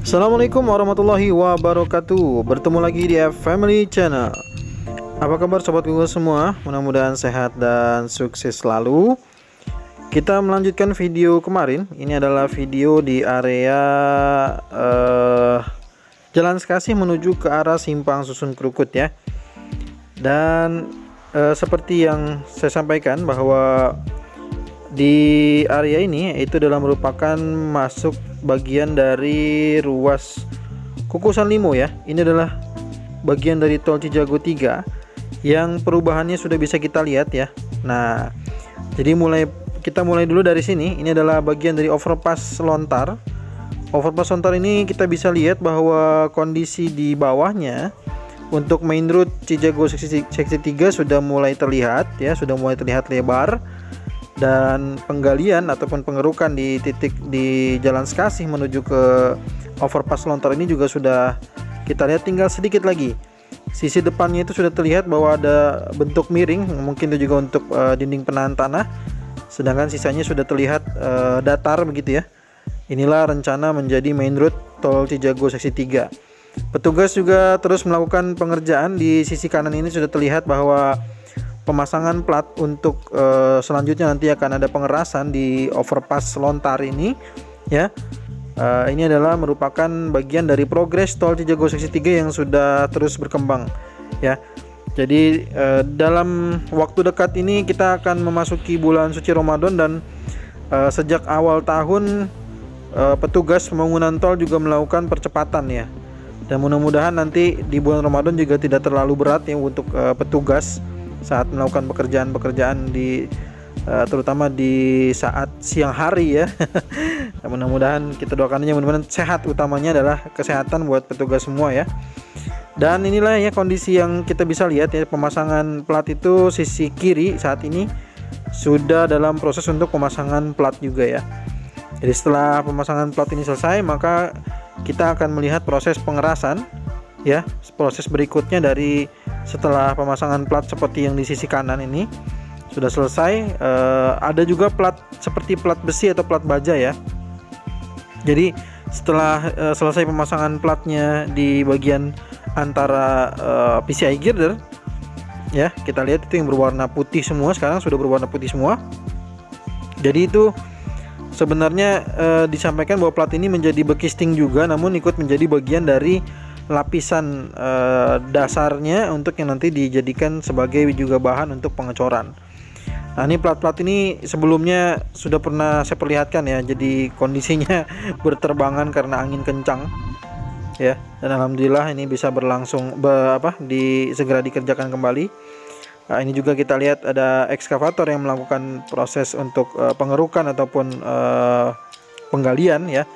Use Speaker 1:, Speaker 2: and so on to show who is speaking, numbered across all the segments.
Speaker 1: Assalamualaikum warahmatullahi wabarakatuh. Bertemu lagi di Family Channel. Apa kabar sobat Google semua? Mudah-mudahan sehat dan sukses selalu. Kita melanjutkan video kemarin. Ini adalah video di area Jalan Sekasih menuju ke arah Simpang Susun Krukut ya. Dan seperti yang saya sampaikan bahwa di area ini itu adalah merupakan masuk bagian dari ruas Kukusan Limo ya. Ini adalah bagian dari tol Cijago 3 yang perubahannya sudah bisa kita lihat ya. Nah, jadi kita mulai dulu dari sini. Ini adalah bagian dari overpass Lontar. Overpass Lontar ini kita bisa lihat bahwa kondisi di bawahnya untuk main road Cijago seksi 3 sudah mulai terlihat ya, sudah mulai terlihat lebar. Dan penggalian ataupun pengerukan di titik di Jalan Sekasih menuju ke overpass Lontar ini juga sudah kita lihat, tinggal sedikit lagi. Sisi depannya itu sudah terlihat bahwa ada bentuk miring, mungkin itu juga untuk dinding penahan tanah. Sedangkan sisanya sudah terlihat datar begitu ya. Inilah rencana menjadi main road tol Cijago seksi 3. Petugas juga terus melakukan pengerjaan di sisi kanan ini, sudah terlihat bahwa pemasangan plat untuk selanjutnya nanti akan ada pengerasan di overpass Lontar ini ya. Ini adalah merupakan bagian dari progres tol Cijago seksi 3 yang sudah terus berkembang ya. Jadi dalam waktu dekat ini kita akan memasuki bulan suci Ramadan, dan sejak awal tahun petugas pembangunan tol juga melakukan percepatan ya. Dan mudah-mudahan nanti di bulan Ramadan juga tidak terlalu berat ya untuk petugas saat melakukan pekerjaan-pekerjaan di terutama di saat siang hari ya. Mudah-mudahan kita doakannya mudah-mudahan sehat, utamanya adalah kesehatan buat petugas semua ya. Dan inilah ya kondisi yang kita bisa lihat ya, pemasangan plat itu sisi kiri saat ini sudah dalam proses untuk pemasangan plat juga ya. Jadi setelah pemasangan plat ini selesai, maka kita akan melihat proses pengerasan ya. Proses berikutnya dari setelah pemasangan plat seperti yang di sisi kanan ini sudah selesai, ada juga plat seperti plat besi atau plat baja ya. Jadi setelah selesai pemasangan platnya di bagian antara PCI girder ya, kita lihat itu yang berwarna putih semua, sekarang sudah berwarna putih semua. Jadi itu sebenarnya disampaikan bahwa plat ini menjadi bekisting juga, namun ikut menjadi bagian dari lapisan dasarnya untuk yang nanti dijadikan sebagai juga bahan untuk pengecoran. Nah, ini plat-plat ini sebelumnya sudah pernah saya perlihatkan ya, jadi kondisinya berterbangan karena angin kencang ya. Dan alhamdulillah ini bisa berlangsung segera dikerjakan kembali. Nah, ini juga kita lihat ada ekskavator yang melakukan proses untuk pengerukan ataupun penggalian ya.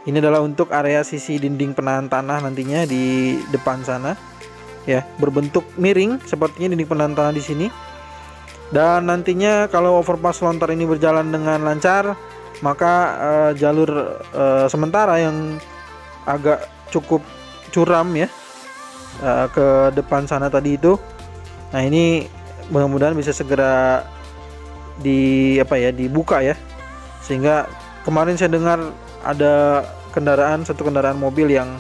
Speaker 1: Ini adalah untuk area sisi dinding penahan tanah nantinya di depan sana ya, berbentuk miring sepertinya dinding penahan tanah di sini. Dan nantinya kalau overpass Lontar ini berjalan dengan lancar, maka jalur sementara yang agak cukup curam ya ke depan sana tadi itu, nah ini mudah-mudahan bisa segera dibuka ya. Sehingga kemarin saya dengar ada satu kendaraan mobil yang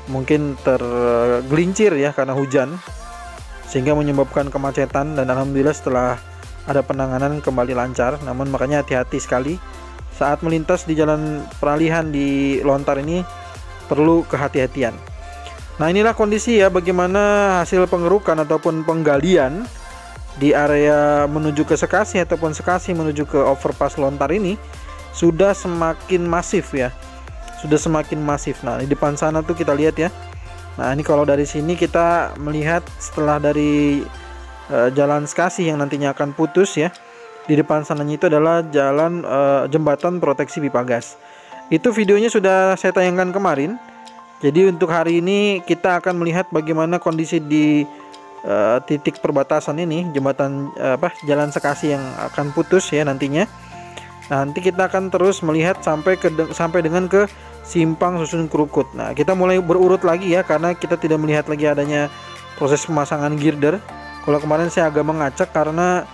Speaker 1: mungkin tergelincir ya karena hujan, sehingga menyebabkan kemacetan. Dan alhamdulillah setelah ada penanganan kembali lancar. Namun makanya hati-hati sekali saat melintas di jalan peralihan di Lontar ini, perlu kehati-hatian. Nah, inilah kondisi ya bagaimana hasil pengerukan ataupun penggalian di area menuju ke Sekasih ataupun Sekasih menuju ke overpass Lontar ini sudah semakin masif ya. Sudah semakin masif. Nah, di depan sana tuh kita lihat ya. Nah, ini kalau dari sini kita melihat setelah dari Jalan Sekasih yang nantinya akan putus ya. Di depan sananya itu adalah jalan jembatan proteksi pipa gas. Itu videonya sudah saya tayangkan kemarin. Jadi untuk hari ini kita akan melihat bagaimana kondisi di titik perbatasan ini, jembatan Jalan Sekasih yang akan putus ya nantinya. Nanti kita akan terus melihat sampai dengan ke Simpang Susun Krukut. Nah, kita mulai berurut lagi ya, karena kita tidak melihat lagi adanya proses pemasangan girder. Kalau kemarin saya agak mengacak karena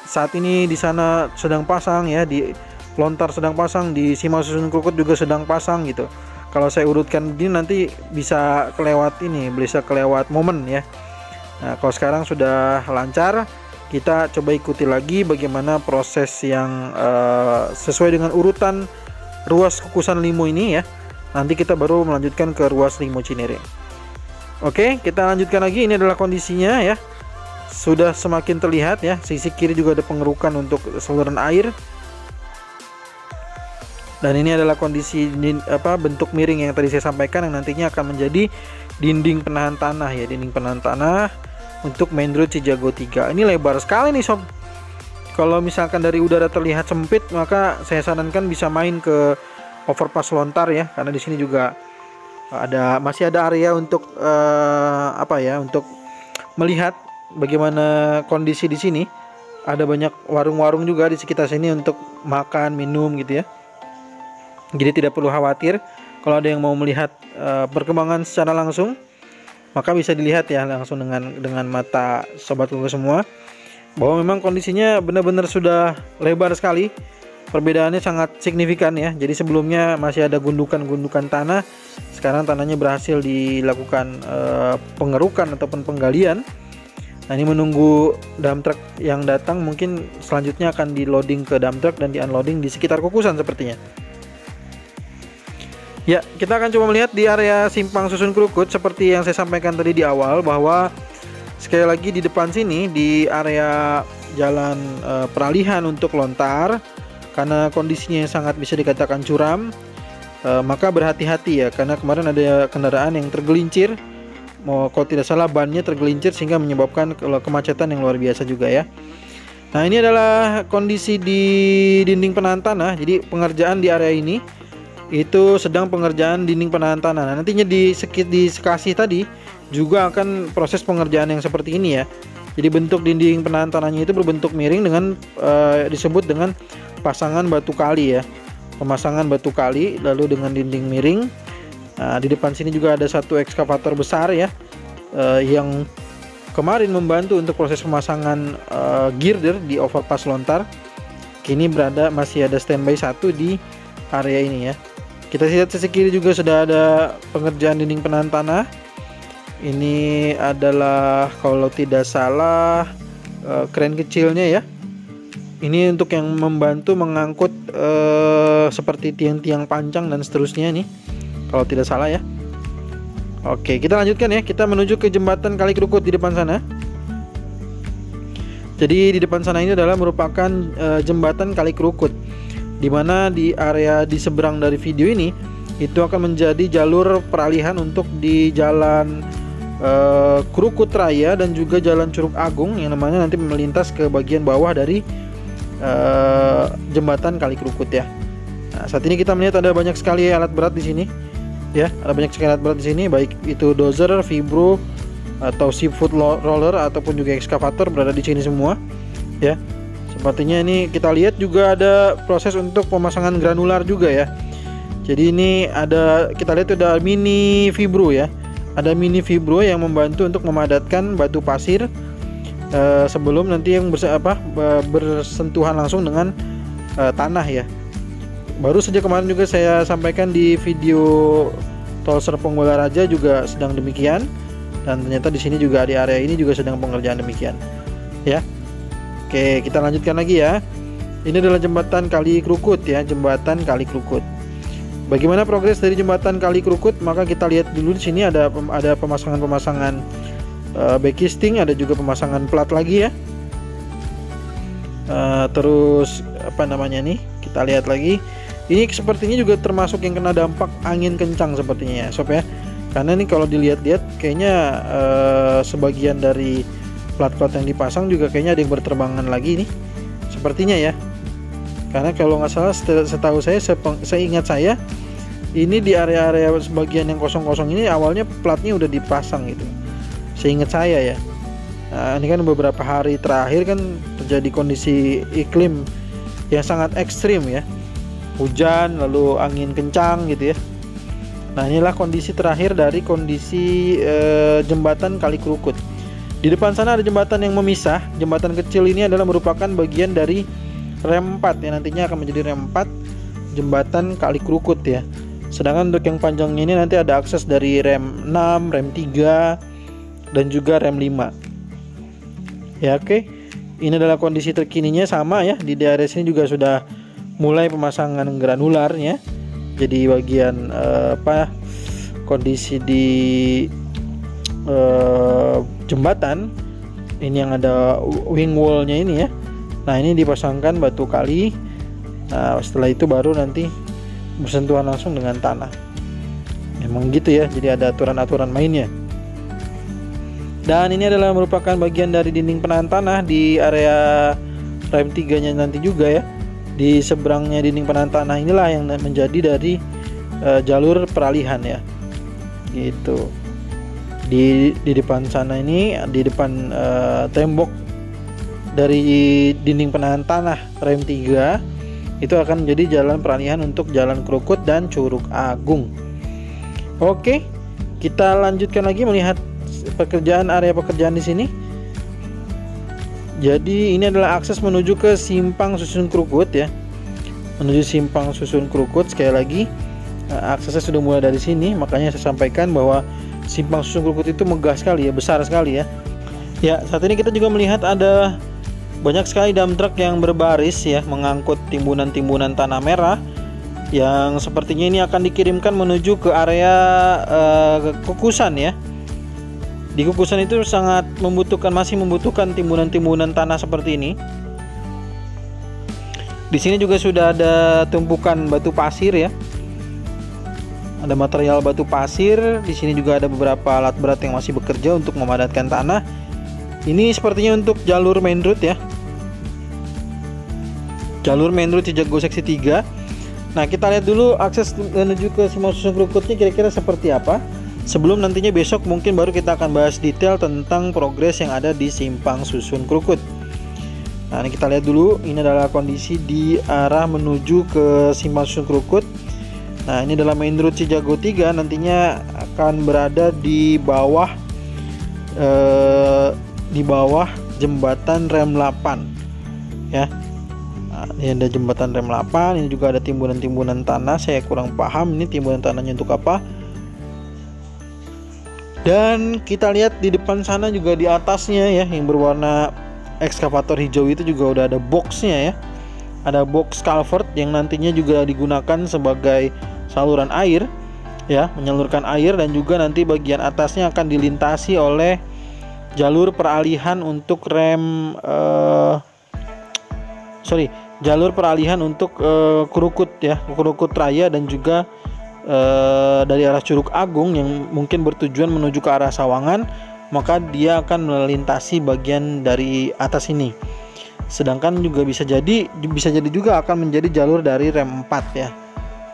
Speaker 1: saat ini di sana sedang pasang ya, di Lontar sedang pasang, di Simpang Susun Krukut juga sedang pasang gitu. kalau saya urutkan begini nanti bisa kelewat momen ya. Nah, kalau sekarang sudah lancar, kita coba ikuti lagi bagaimana proses yang sesuai dengan urutan ruas kukusan limo ini ya. Nanti kita baru melanjutkan ke ruas limo Cinere. Oke, kita lanjutkan lagi. Ini adalah kondisinya ya. Sudah semakin terlihat ya. Sisi kiri juga ada pengerukan untuk saluran air. Dan ini adalah kondisi bentuk miring yang tadi saya sampaikan, yang nantinya akan menjadi dinding penahan tanah ya, dinding penahan tanah untuk main road Cijago 3. Ini lebar sekali nih sob. Kalau misalkan dari udara terlihat sempit, maka saya sarankan bisa main ke overpass Lontar ya, karena di sini juga masih ada area untuk untuk melihat bagaimana kondisi di sini. Ada banyak warung-warung juga di sekitar sini untuk makan, minum gitu ya. Jadi tidak perlu khawatir kalau ada yang mau melihat perkembangan secara langsung, maka bisa dilihat ya langsung dengan mata sobat kuku semua, bahwa memang kondisinya benar-benar sudah lebar sekali. Perbedaannya sangat signifikan ya. Jadi sebelumnya masih ada gundukan-gundukan tanah, sekarang tanahnya berhasil dilakukan pengerukan ataupun penggalian. Nah, ini menunggu dump truck yang datang, mungkin selanjutnya akan di loading ke dump truck dan di unloading di sekitar kukusan sepertinya. Ya, kita akan coba melihat di area simpang susun Krukut seperti yang saya sampaikan tadi di awal, bahwa sekali lagi di depan sini di area jalan peralihan untuk Lontar, karena kondisinya yang sangat bisa dikatakan curam, maka berhati-hati ya, karena kemarin ada kendaraan yang tergelincir, kalau tidak salah bannya tergelincir sehingga menyebabkan kemacetan yang luar biasa juga ya. Nah, ini adalah kondisi di dinding penahan tanah. Jadi pengerjaan di area ini itu sedang pengerjaan dinding penahan tanah. Nah, nantinya di sekasi tadi juga akan proses pengerjaan yang seperti ini ya. Jadi bentuk dinding penahan tanahnya itu berbentuk miring dengan disebut dengan pasangan batu kali ya. Pemasangan batu kali lalu dengan dinding miring. Nah, di depan sini juga ada satu ekskavator besar ya, yang kemarin membantu untuk proses pemasangan girder di overpass Lontar. Kini masih ada standby satu di area ini ya. Kita lihat sisi kiri juga sudah ada pengerjaan dinding penahan tanah. Ini adalah kalau tidak salah kren kecilnya ya. Ini untuk yang membantu mengangkut seperti tiang-tiang pancang dan seterusnya nih, kalau tidak salah ya. Oke, kita lanjutkan ya. Kita menuju ke jembatan Kali Krukut di depan sana. Jadi di depan sana ini adalah merupakan jembatan Kali Krukut, di mana di area di seberang dari video ini itu akan menjadi jalur peralihan untuk di jalan Krukut Raya dan juga jalan Curug Agung, yang namanya nanti melintas ke bagian bawah dari jembatan Kali Krukut ya. Nah, saat ini kita melihat ada banyak sekali alat berat di sini ya, ada banyak sekali alat berat di sini, baik itu dozer, vibro atau seafood roller ataupun juga ekskavator berada di sini semua ya. Sepertinya ini kita lihat juga ada proses untuk pemasangan granular juga ya. Jadi ini kita lihat ada mini vibro ya. Ada mini vibro yang membantu untuk memadatkan batu pasir sebelum nanti yang bersentuhan langsung dengan tanah ya. Baru saja kemarin juga saya sampaikan di video Tol Serpong Balaraja juga sedang demikian, dan ternyata di sini juga di area ini juga sedang pengerjaan demikian ya. Oke, kita lanjutkan lagi ya. Ini adalah jembatan Kali Krukut ya, jembatan Kali Krukut. Bagaimana progres dari jembatan Kali Krukut? Maka kita lihat dulu di sini ada pemasangan backisting, ada juga pemasangan plat lagi ya. Terus kita lihat lagi. Ini sepertinya juga termasuk yang kena dampak angin kencang sepertinya ya, sob ya. Karena ini kalau dilihat-lihat kayaknya sebagian dari plat-plat yang dipasang juga kayaknya ada yang berterbangan lagi nih, sepertinya ya. Karena kalau nggak salah setahu saya, seingat saya ini di area-area sebagian yang kosong-kosong ini awalnya platnya udah dipasang gitu, seingat saya ya. Nah, ini kan beberapa hari terakhir kan terjadi kondisi iklim yang sangat ekstrim ya, hujan lalu angin kencang gitu ya. Nah, inilah kondisi terakhir dari kondisi jembatan Kali Krukut. Di depan sana ada jembatan yang memisah. Jembatan kecil ini adalah merupakan bagian dari rem 4 yang nantinya akan menjadi rem 4 jembatan Kali Krukut ya. Sedangkan untuk yang panjangnya ini nanti ada akses dari rem 6, rem 3, dan juga rem 5. Ya, oke. Ini adalah kondisi terkininya, sama ya. Di DRS ini juga sudah mulai pemasangan granularnya. Jadi bagian kondisi di jembatan ini yang ada wing wallnya ini ya. Nah, ini dipasangkan batu kali. Nah, setelah itu baru nanti bersentuhan langsung dengan tanah. Memang gitu ya, jadi ada aturan-aturan mainnya. Dan ini adalah merupakan bagian dari dinding penahan tanah di area rem 3 nya nanti juga ya. Di seberangnya dinding penahan tanah inilah yang menjadi dari jalur peralihan ya, gitu. Di depan sana ini, di depan tembok dari dinding penahan tanah rem 3 itu akan menjadi jalan peralihan untuk Jalan Krukut dan Curug Agung. Oke, kita lanjutkan lagi melihat area pekerjaan di sini. Jadi ini adalah akses menuju ke Simpang Susun Krukut ya. Menuju Simpang Susun Krukut, sekali lagi aksesnya sudah mulai dari sini. Makanya saya sampaikan bahwa Simpang Susun Krukut itu megah sekali ya, besar sekali ya. Ya, saat ini kita juga melihat ada banyak sekali dump truck yang berbaris ya, mengangkut timbunan-timbunan tanah merah yang sepertinya ini akan dikirimkan menuju ke area kukusan ya. Di kukusan itu masih membutuhkan timbunan-timbunan tanah seperti ini. Di sini juga sudah ada tumpukan batu pasir ya. Ada material batu pasir. Di sini juga ada beberapa alat berat yang masih bekerja untuk memadatkan tanah. Ini sepertinya untuk jalur main road ya. Jalur main road Cijago seksi 3. Nah, kita lihat dulu akses menuju ke Simpang Susun Krukutnya kira-kira seperti apa. Sebelum nantinya besok mungkin baru kita akan bahas detail tentang progres yang ada di Simpang Susun Krukut. Nah, ini kita lihat dulu. Ini adalah kondisi di arah menuju ke Simpang Susun Krukut. Nah, ini adalah main road Cijago 3, nantinya akan berada di bawah jembatan rem 8 ya. Nah, ini ada jembatan rem 8. Ini juga ada timbunan-timbunan tanah. Saya kurang paham ini timbunan tanahnya untuk apa. Dan kita lihat di depan sana juga di atasnya ya, yang berwarna ekskavator hijau itu juga udah ada boxnya ya. Ada box culvert yang nantinya juga digunakan sebagai saluran air ya, menyalurkan air, dan juga nanti bagian atasnya akan dilintasi oleh jalur peralihan untuk jalur peralihan untuk Krukut ya, Krukut Raya, dan juga dari arah Curug Agung yang mungkin bertujuan menuju ke arah Sawangan, maka dia akan melintasi bagian dari atas ini. Sedangkan juga bisa jadi juga akan menjadi jalur dari rem 4 ya.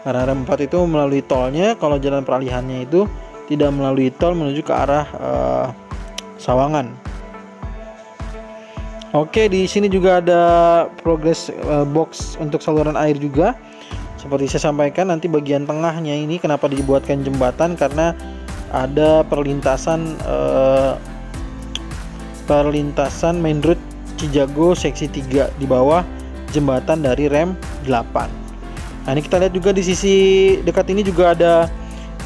Speaker 1: Karena rem 4 itu melalui tolnya, kalau jalan peralihannya itu tidak melalui tol menuju ke arah Sawangan. Oke, di sini juga ada progress box untuk saluran air juga. Seperti saya sampaikan, nanti bagian tengahnya ini kenapa dibuatkan jembatan, karena ada perlintasan main road Cijago seksi 3 di bawah jembatan dari rem 8. Nah, ini kita lihat juga di sisi dekat ini juga ada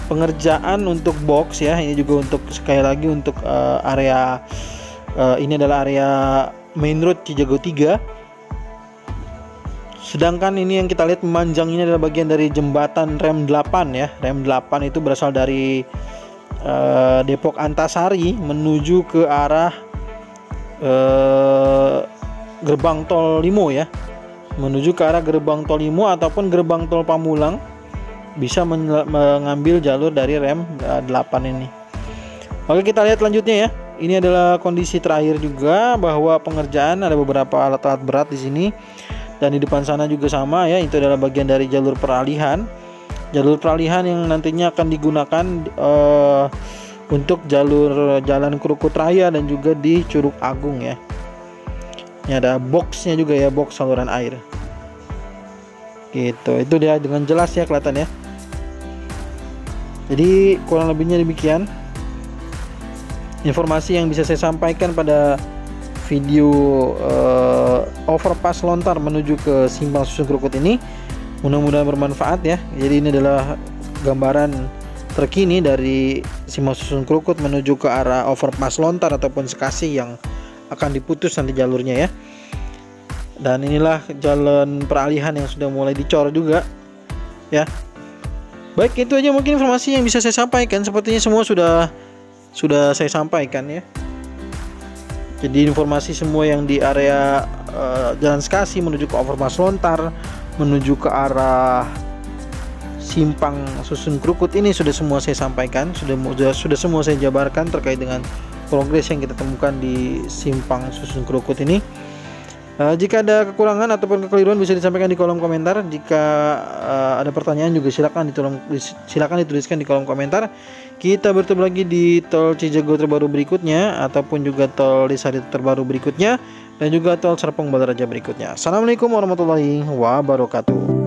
Speaker 1: pengerjaan untuk box ya. Ini juga untuk sekali lagi untuk area ini adalah area main road Cijago 3. Sedangkan ini yang kita lihat memanjang ini adalah bagian dari jembatan rem 8 ya. Rem 8 itu berasal dari Depok Antasari menuju ke arah gerbang tol Limo ya, menuju ke arah gerbang tol Limo ataupun gerbang tol Pamulang, bisa mengambil jalur dari rem 8 ini. Oke, kita lihat lanjutnya ya. Ini adalah kondisi terakhir juga, bahwa pengerjaan ada beberapa alat-alat berat di sini, dan di depan sana juga sama ya. Itu adalah bagian dari jalur peralihan yang nantinya akan digunakan untuk jalan Krukut Raya dan juga di Curug Agung ya. Ini ada boxnya juga ya, box saluran air. Gitu, itu dia dengan jelas ya, kelihatan ya. Jadi kurang lebihnya demikian informasi yang bisa saya sampaikan pada video overpass Lontar menuju ke Simpang Susun Krukut ini. Mudah-mudahan bermanfaat ya. Jadi ini adalah gambaran terkini dari simpang susun Krukut menuju ke arah overpass Lontar ataupun Sekasi yang akan diputus nanti jalurnya ya. Dan inilah jalan peralihan yang sudah mulai dicor juga ya. Baik, itu aja mungkin informasi yang bisa saya sampaikan. Sepertinya semua sudah saya sampaikan ya. Jadi informasi semua yang di area Jalan Sekasi menuju ke overpass Lontar, menuju ke arah simpang susun Krukut ini sudah semua saya sampaikan, sudah semua saya jabarkan terkait dengan progres yang kita temukan di simpang susun Krukut ini. Jika ada kekurangan ataupun kekeliruan bisa disampaikan di kolom komentar. Jika ada pertanyaan juga silakan dituliskan di kolom komentar. Kita bertemu lagi di tol Cijago terbaru berikutnya, ataupun juga tol Desari terbaru berikutnya, dan juga tol Serpong Balaraja berikutnya. Assalamualaikum warahmatullahi wabarakatuh.